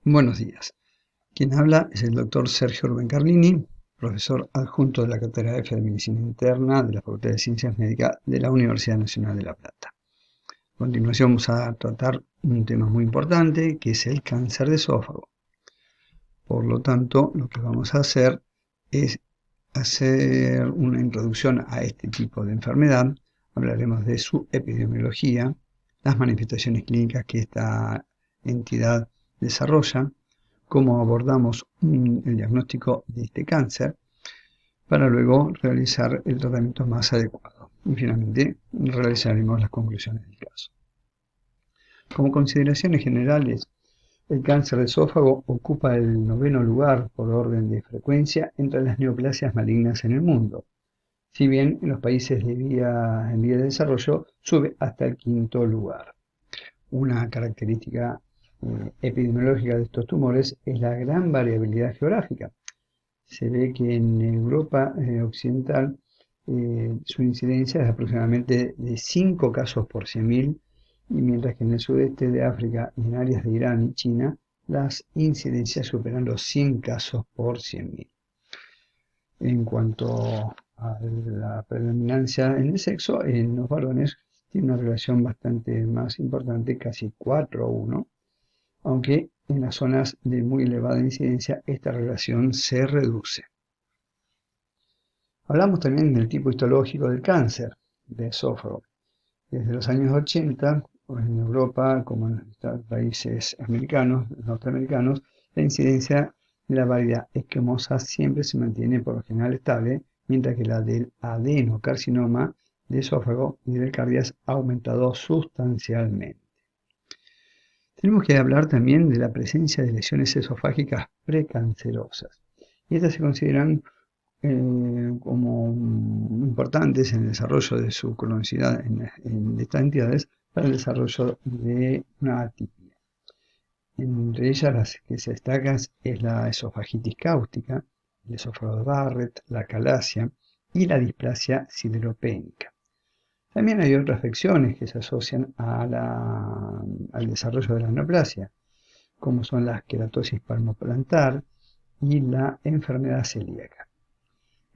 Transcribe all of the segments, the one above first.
Buenos días. Quien habla es el doctor Sergio Rubén Carlini, profesor adjunto de la Cátedra F de Medicina Interna de la Facultad de Ciencias Médicas de la Universidad Nacional de La Plata. A continuación vamos a tratar un tema muy importante que es el cáncer de esófago. Por lo tanto, lo que vamos a hacer es hacer una introducción a este tipo de enfermedad. Hablaremos de su epidemiología, las manifestaciones clínicas que esta entidad desarrolla, cómo abordamos el diagnóstico de este cáncer, para luego realizar el tratamiento más adecuado. Y finalmente realizaremos las conclusiones del caso. Como consideraciones generales, el cáncer de esófago ocupa el 9º lugar por orden de frecuencia entre las neoplasias malignas en el mundo, si bien en los países en vía de desarrollo sube hasta el 5º lugar. Una característica epidemiológica de estos tumores es la gran variabilidad geográfica. Se ve que en Europa occidental su incidencia es aproximadamente de 5 casos por 100.000, y mientras que en el sudeste de África y en áreas de Irán y China las incidencias superan los 100 casos por 100.000. En cuanto a la predominancia en el sexo, en los varones tiene una relación bastante más importante, casi 4:1, aunque en las zonas de muy elevada incidencia esta relación se reduce. Hablamos también del tipo histológico del cáncer de esófago. Desde los años 80, en Europa como en los países norteamericanos, la incidencia de la variedad esquemosa siempre se mantiene por lo general estable, mientras que la del adenocarcinoma de esófago y del cardias ha aumentado sustancialmente. Tenemos que hablar también de la presencia de lesiones esofágicas precancerosas. Y estas se consideran como importantes en el desarrollo de su cronicidad en estas entidades para el desarrollo de una atipia. Entre ellas las que se destacan es la esofagitis cáustica, el esófago de Barrett, la calasia y la displasia sideropénica. También hay otras afecciones que se asocian al desarrollo de la neoplasia, como son la queratosis palmoplantar y la enfermedad celíaca.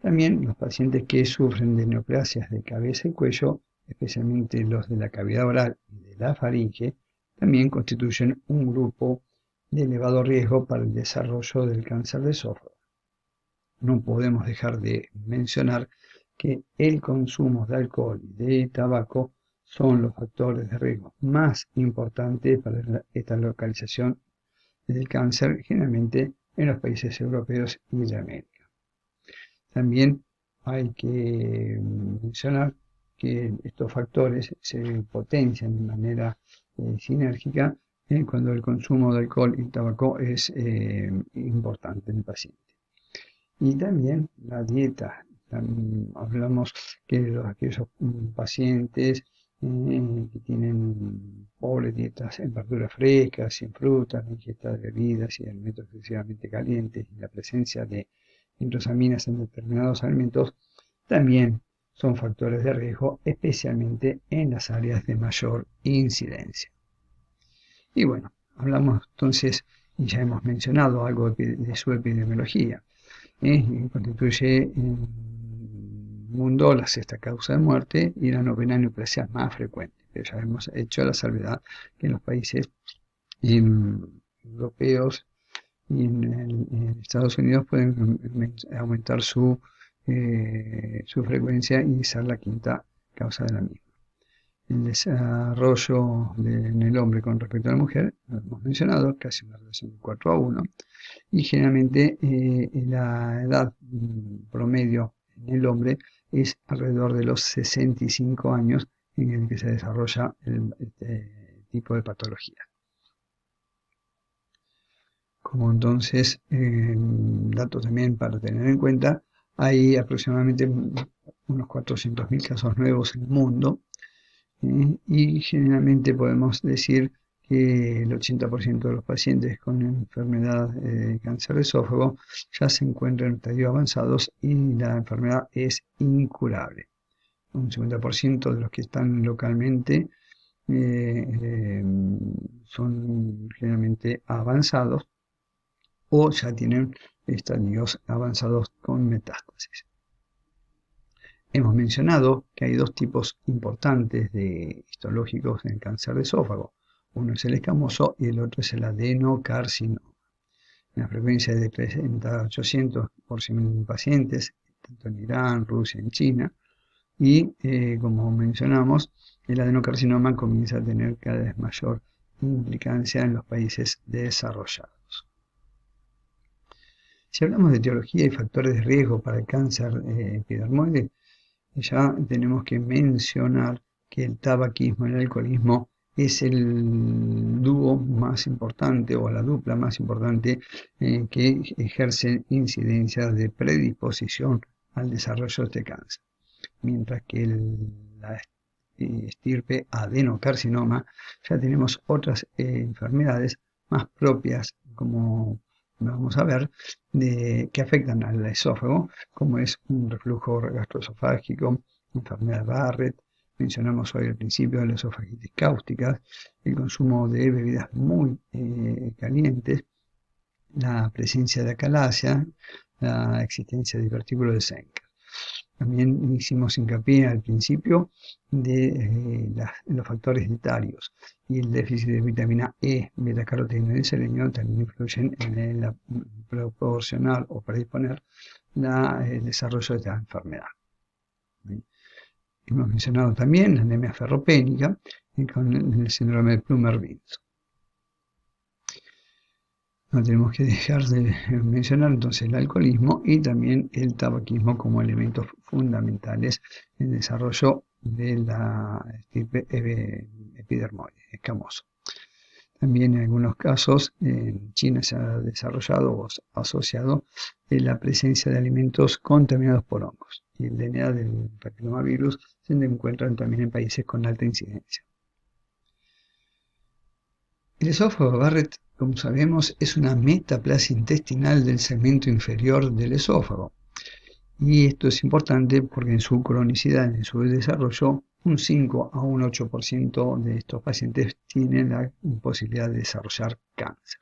También los pacientes que sufren de neoplasias de cabeza y cuello, especialmente los de la cavidad oral y de la faringe, también constituyen un grupo de elevado riesgo para el desarrollo del cáncer de esófago. No podemos dejar de mencionar que el consumo de alcohol y de tabaco son los factores de riesgo más importantes para esta localización del cáncer, generalmente en los países europeos y de América. También hay que mencionar que estos factores se potencian de manera sinérgica cuando el consumo de alcohol y tabaco es importante en el paciente. Y también la dieta. Hablamos que aquellos pacientes que tienen pobres dietas en verduras frescas, en frutas, en ingesta de bebidas y alimentos excesivamente calientes, y la presencia de nitrosaminas en determinados alimentos, también son factores de riesgo, especialmente en las áreas de mayor incidencia. Y bueno, hablamos entonces, y ya hemos mencionado algo de su epidemiología. Constituye en el mundo la sexta causa de muerte y la novena neoplasia más frecuente. Pero ya hemos hecho la salvedad que en los países europeos y en Estados Unidos pueden aumentar su frecuencia y ser la quinta causa de la misma. El desarrollo en el hombre con respecto a la mujer, lo hemos mencionado, casi una relación de 4:1, y generalmente la edad promedio en el hombre es alrededor de los 65 años en el que se desarrolla este tipo de patología. Como entonces, datos también para tener en cuenta, hay aproximadamente unos 400.000 casos nuevos en el mundo, y generalmente podemos decir que el 80% de los pacientes con enfermedad de cáncer de esófago ya se encuentran en estadios avanzados y la enfermedad es incurable. Un 50% de los que están localmente son generalmente avanzados, o ya tienen estadios avanzados con metástasis. Hemos mencionado que hay dos tipos importantes de histológicos en cáncer de esófago. Uno es el escamoso y el otro es el adenocarcinoma. Una frecuencia de 30 a 800 por 100.000 pacientes, tanto en Irán, Rusia, en China. Y como mencionamos, el adenocarcinoma comienza a tener cada vez mayor implicancia en los países desarrollados. Si hablamos de etiología y factores de riesgo para el cáncer epidermoide, ya tenemos que mencionar que el tabaquismo y el alcoholismo es el dúo más importante o la dupla más importante que ejerce incidencias de predisposición al desarrollo de este cáncer. Mientras que la estirpe adenocarcinoma ya tenemos otras enfermedades más propias, como vamos a ver, que afectan al esófago, como es un reflujo gastroesofágico, enfermedad de Barrett. Mencionamos hoy al principio de la esofagitis cáustica, el consumo de bebidas muy calientes, la presencia de acalasia, la existencia de divertículo de Senker. También hicimos hincapié al principio de los factores dietarios y el déficit de vitamina E, beta-caroteno y selenio también influyen en la proporcionar o predisponer el desarrollo de esta enfermedad. Hemos mencionado también la anemia ferropénica con el síndrome de Plummer-Vinson. No tenemos que dejar de mencionar entonces el alcoholismo y también el tabaquismo como elementos fundamentales en el desarrollo de la estirpe epidermoide, escamoso. También en algunos casos en China se ha desarrollado o asociado la presencia de alimentos contaminados por hongos y el DNA del papilomavirus se encuentran también en países con alta incidencia. El esófago Barrett, como sabemos, es una metaplasia intestinal del segmento inferior del esófago. Y esto es importante porque en su cronicidad, en su desarrollo, un 5 a un 8% de estos pacientes tienen la posibilidad de desarrollar cáncer.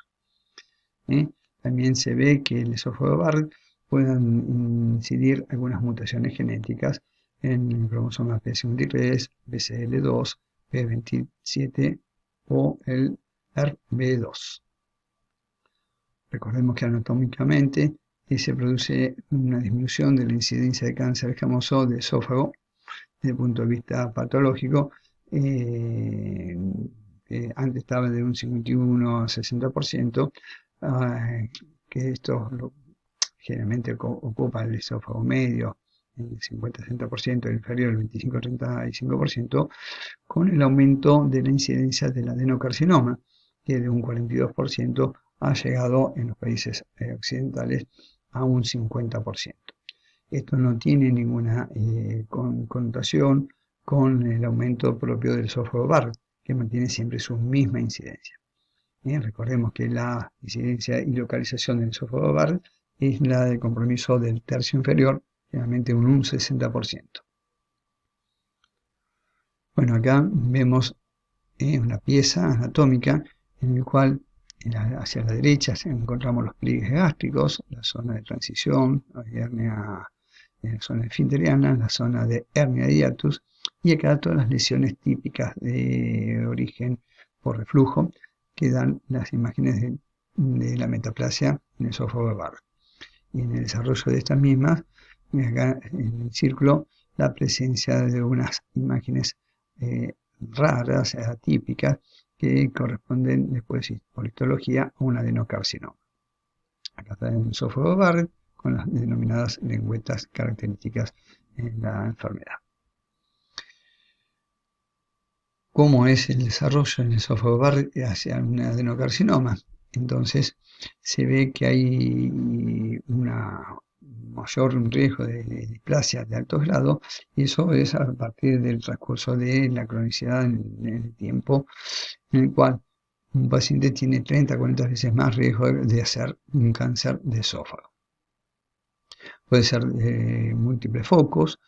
También se ve que el esófago Barrett pueden incidir algunas mutaciones genéticas en el cromosoma P53, BCL2, P27 o el RB2. Recordemos que anatómicamente se produce una disminución de la incidencia de cáncer escamoso de esófago desde el punto de vista patológico. Antes estaba de un 51 a 60%, que esto generalmente ocupa el esófago medio, el 50-60%, el inferior el 25-35%, con el aumento de la incidencia del adenocarcinoma, que de un 42% ha llegado en los países occidentales a un 50%. Esto no tiene ninguna connotación con el aumento propio del esófago Barrett, que mantiene siempre su misma incidencia. Recordemos que la incidencia y localización del esófago Barrett es la del compromiso del tercio inferior, generalmente un 60%. Bueno, acá vemos una pieza anatómica en la cual hacia la derecha encontramos los pliegues gástricos, la zona de transición, la zona esfinteriana, la zona de hernia de hiatus, y acá todas las lesiones típicas de origen por reflujo que dan las imágenes de la metaplasia en el esófago de Barrett. Y en el desarrollo de estas mismas, acá en el círculo, la presencia de unas imágenes raras, atípicas, que corresponden después por histología a un adenocarcinoma. Acá está el esófago de Barrett con las denominadas lengüetas características en la enfermedad. ¿Cómo es el desarrollo en el esófago de Barrett hacia un adenocarcinoma? Entonces se ve que hay una mayor riesgo de displasia de alto grado, y eso es a partir del transcurso de la cronicidad en el tiempo, en el cual un paciente tiene 30 a 40 veces más riesgo de hacer un cáncer de esófago. Puede ser de múltiples focos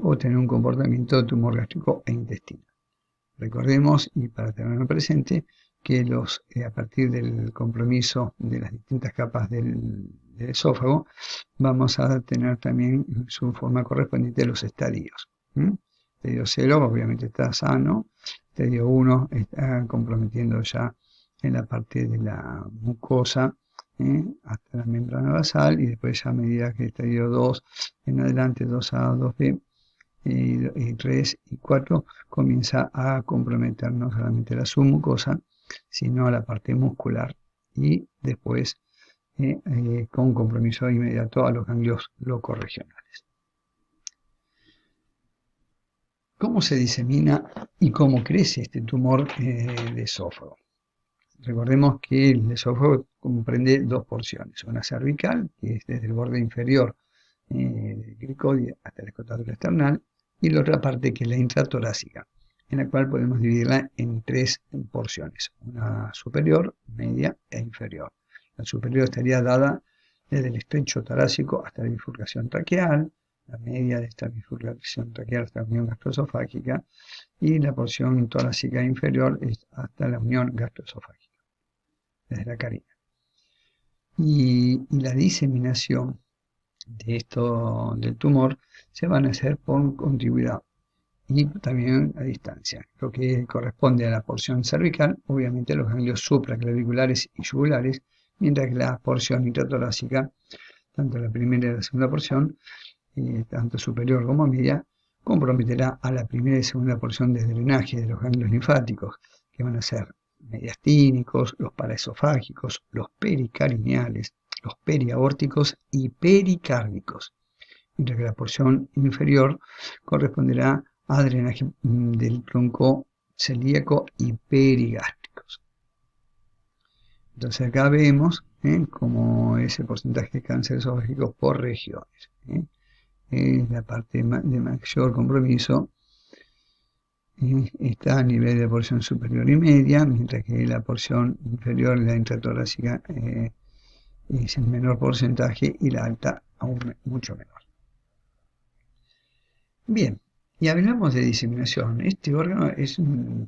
o tener un comportamiento de tumor gástrico e intestinal. Recordemos, y para tenerlo presente, que a partir del compromiso de las distintas capas del esófago, vamos a tener también su forma correspondiente de los estadios. Estadio 0 obviamente está sano, estadio 1 está comprometiendo ya en la parte de la mucosa, hasta la membrana basal, y después ya a medida que estadio 2 en adelante, 2A, 2B, y 3 y 4 comienza a comprometer no solamente la submucosa, sino la parte muscular, y después con compromiso inmediato a los ganglios locorregionales. ¿Cómo se disemina y cómo crece este tumor de esófago? Recordemos que el esófago comprende dos porciones, una cervical, que es desde el borde inferior del cricoide hasta la escotadura external, y la otra parte que es la intratorácica, en la cual podemos dividirla en tres porciones, una superior, media e inferior. La superior estaría dada desde el estrecho torácico hasta la bifurcación traqueal, la media de esta bifurcación traqueal hasta la unión gastroesofágica, y la porción torácica inferior es hasta la unión gastroesofágica, desde la carina. Y la diseminación del tumor se van a hacer por continuidad y también a distancia. Lo que corresponde a la porción cervical, obviamente los ganglios supraclaviculares y yugulares, mientras que la porción intratorácica, tanto la primera y la segunda porción, tanto superior como media, comprometerá a la primera y segunda porción de drenaje de los ganglios linfáticos, que van a ser mediastínicos, los paraesofágicos, los pericarineales, los periaórticos y pericárdicos, mientras que la porción inferior corresponderá a drenaje del tronco celíaco y perigástricos. Entonces acá vemos cómo ese porcentaje de cáncer esofágico por regiones. La parte de mayor compromiso está a nivel de porción superior y media, mientras que la porción inferior, la intratorácica, es el menor porcentaje y la alta aún mucho menor. Bien, y hablamos de diseminación. Este órgano es un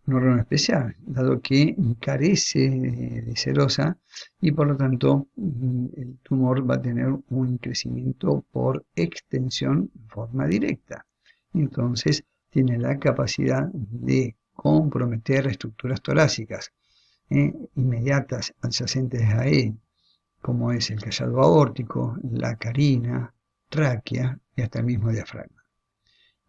órgano especial, dado que carece de serosa y por lo tanto el tumor va a tener un crecimiento por extensión en forma directa. Entonces tiene la capacidad de comprometer estructuras torácicas inmediatas adyacentes a él, como es el callado aórtico, la carina, tráquea y hasta el mismo diafragma.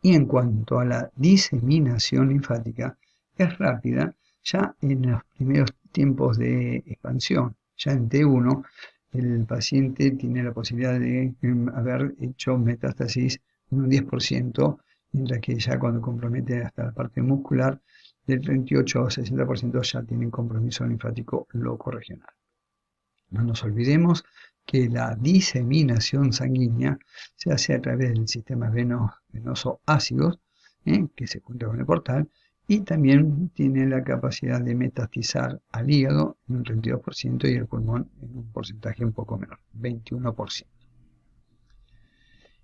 Y en cuanto a la diseminación linfática, es rápida ya en los primeros tiempos de expansión. Ya en T1 el paciente tiene la posibilidad de haber hecho metástasis en un 10%, mientras que ya cuando compromete hasta la parte muscular, del 38 o 60% ya tienen compromiso linfático locorregional. No nos olvidemos que la diseminación sanguínea se hace a través del sistema venoso ácido, que se junta con el portal, y también tiene la capacidad de metastizar al hígado en un 32% y el pulmón en un porcentaje un poco menor, 21%.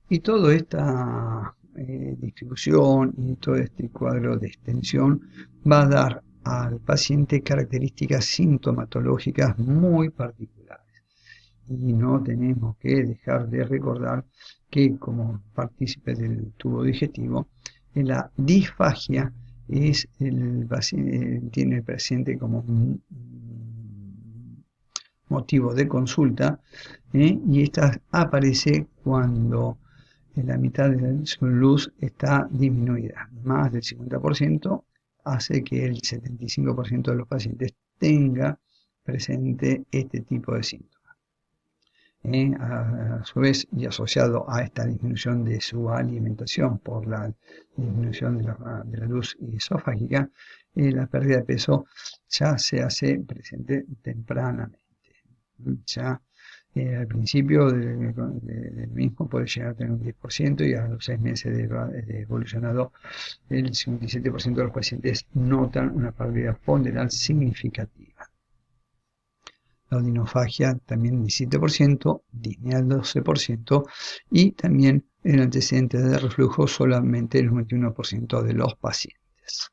Y toda esta distribución y todo este cuadro de extensión va a dar al paciente características sintomatológicas muy particulares. Y no tenemos que dejar de recordar que como partícipe del tubo digestivo, la disfagia tiene el paciente como motivo de consulta, y esta aparece cuando la mitad de su luz está disminuida. Más del 50% hace que el 75% de los pacientes tenga presente este tipo de síntomas. A su vez, y asociado a esta disminución de su alimentación por la disminución de la luz esofágica, la pérdida de peso ya se hace presente tempranamente. Ya al principio del mismo puede llegar a tener un 10% y a los 6 meses de evolucionado el 57% de los pacientes notan una pérdida ponderal significativa. La odinofagia también 17%, disnea 12% y también el antecedente de reflujo solamente el 91% de los pacientes.